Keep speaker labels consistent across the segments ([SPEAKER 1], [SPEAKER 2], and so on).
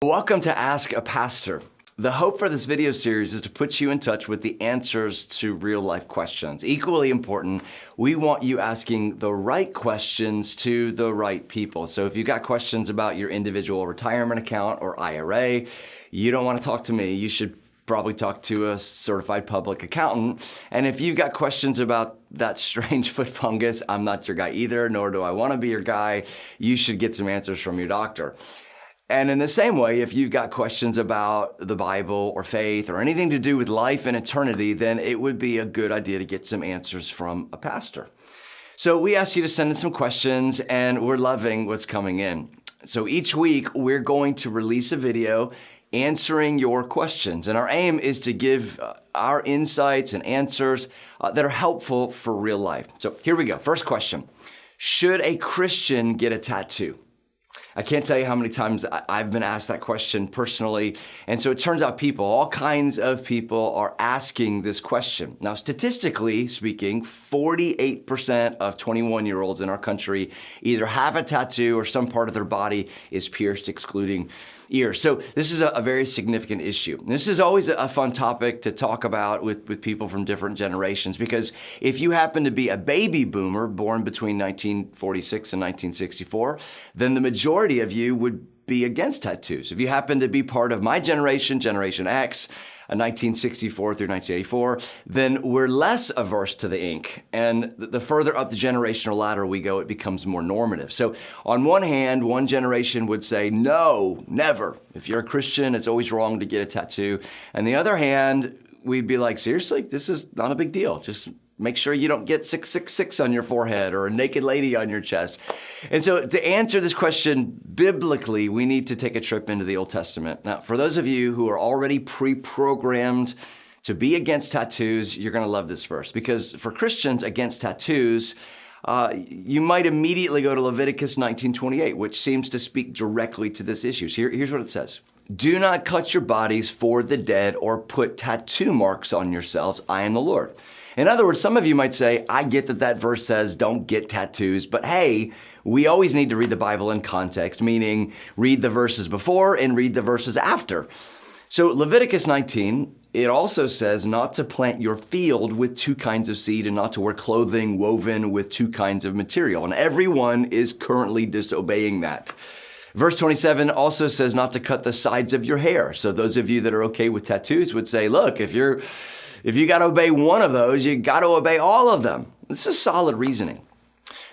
[SPEAKER 1] Welcome to Ask a Pastor. The hope for this video series is to put you in touch with the answers to real life questions. Equally important, we want you asking the right questions to the right people. So if you've got questions about your individual retirement account or IRA, you don't want to talk to me. You should probably talk to a certified public accountant. And if you've got questions about that strange foot fungus, I'm not your guy either, nor do I want to be your guy. You should get some answers from your doctor. And in the same way, if you've got questions about the Bible or faith or anything to do with life and eternity, then it would be a good idea to get some answers from a pastor. So we asked you to send in some questions, and we're loving what's coming in. So each week, we're going to release a video answering your questions. And our aim is to give our insights and answers that are helpful for real life. So here we go. First question. Should a Christian get a tattoo? I can't tell you how many times I've been asked that question personally. And so it turns out all kinds of people are asking this question. Now, statistically speaking, 48% of 21-year-olds in our country either have a tattoo or some part of their body is pierced, excluding ears. So this is a very significant issue. This is always a fun topic to talk about with people from different generations, because if you happen to be a baby boomer born between 1946 and 1964, then the majority of you would be against tattoos. If you happen to be part of my generation, Generation X, 1964 through 1984, then we're less averse to the ink. And the further up the generational ladder we go, it becomes more normative. So on one hand, one generation would say, no, never. If you're a Christian, it's always wrong to get a tattoo. And the other hand, we'd be like, seriously, this is not a big deal. Just make sure you don't get 666 on your forehead or a naked lady on your chest. And so to answer this question biblically, we need to take a trip into the Old Testament. Now, for those of you who are already pre-programmed to be against tattoos, you're going to love this verse, because for Christians against tattoos, you might immediately go to Leviticus 19:28, which seems to speak directly to this issue. Here's what it says. Do not cut your bodies for the dead or put tattoo marks on yourselves. I am the Lord. In other words, some of you might say, I get that verse says don't get tattoos, but hey, we always need to read the Bible in context, meaning read the verses before and read the verses after. So Leviticus 19, it also says not to plant your field with two kinds of seed and not to wear clothing woven with two kinds of material. And everyone is currently disobeying that. Verse 27 also says not to cut the sides of your hair. So those of you that are okay with tattoos would say, look, if you got to obey one of those, you got to obey all of them. This is solid reasoning.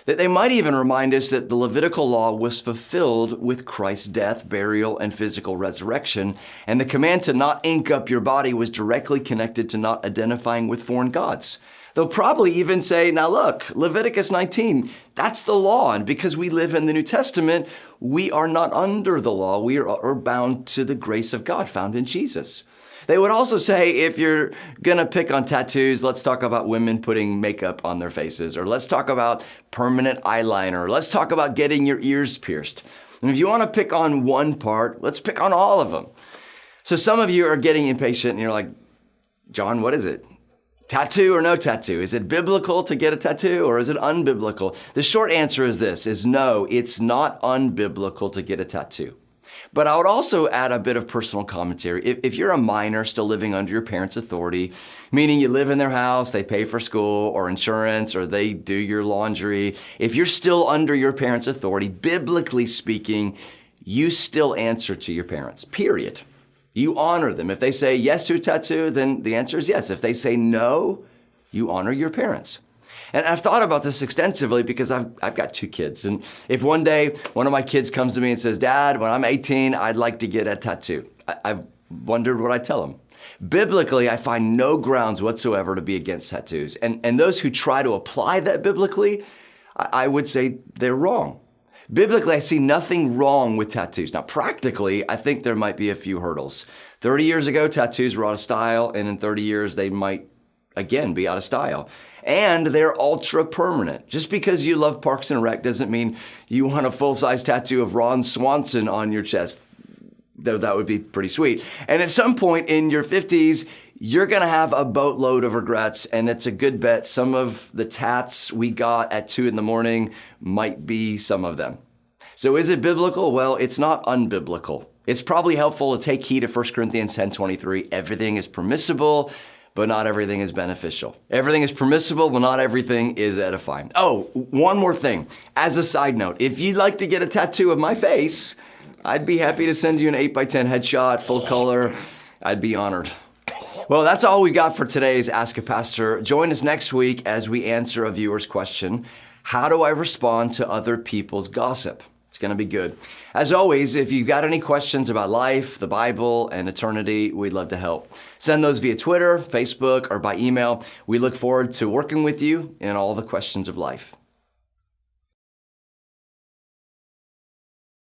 [SPEAKER 1] That they might even remind us that the Levitical law was fulfilled with Christ's death, burial, and physical resurrection. And the command to not ink up your body was directly connected to not identifying with foreign gods. They'll probably even say, now look, Leviticus 19, that's the law. And because we live in the New Testament, we are not under the law. We are bound to the grace of God found in Jesus. They would also say, if you're going to pick on tattoos, let's talk about women putting makeup on their faces, or let's talk about permanent eyeliner, or let's talk about getting your ears pierced. And if you want to pick on one part, let's pick on all of them. So some of you are getting impatient and you're like, John, what is it? Tattoo or no tattoo? Is it biblical to get a tattoo or is it unbiblical? The short answer is this, is no, it's not unbiblical to get a tattoo. But I would also add a bit of personal commentary. If you're a minor still living under your parents' authority, meaning you live in their house, they pay for school or insurance, or they do your laundry, if you're still under your parents' authority, biblically speaking, you still answer to your parents, period. You honor them. If they say yes to a tattoo, then the answer is yes. If they say no, you honor your parents. And I've thought about this extensively because I've got two kids. And if one day one of my kids comes to me and says, Dad, when I'm 18, I'd like to get a tattoo, I've wondered what I'd tell them. Biblically, I find no grounds whatsoever to be against tattoos. And those who try to apply that biblically, I would say they're wrong. Biblically, I see nothing wrong with tattoos. Now, practically, I think there might be a few hurdles. 30 years ago, tattoos were out of style, and in 30 years, they might, again, be out of style. And they're ultra permanent. Just because you love Parks and Rec doesn't mean you want a full-size tattoo of Ron Swanson on your chest, though that would be pretty sweet. And at some point in your 50s, you're gonna have a boatload of regrets, and it's a good bet some of the tats we got at 2 a.m. might be some of them. So is it biblical? Well, it's not unbiblical. It's probably helpful to take heed of 1 Corinthians 10:23. Everything is permissible, but not everything is beneficial. Everything is permissible, but not everything is edifying. Oh, one more thing. As a side note, if you'd like to get a tattoo of my face, I'd be happy to send you an 8x10 headshot, full color. I'd be honored. Well, that's all we got for today's Ask a Pastor. Join us next week as we answer a viewer's question. How do I respond to other people's gossip? It's going to be good. As always, if you've got any questions about life, the Bible, and eternity, we'd love to help. Send those via Twitter, Facebook, or by email. We look forward to working with you in all the questions of life.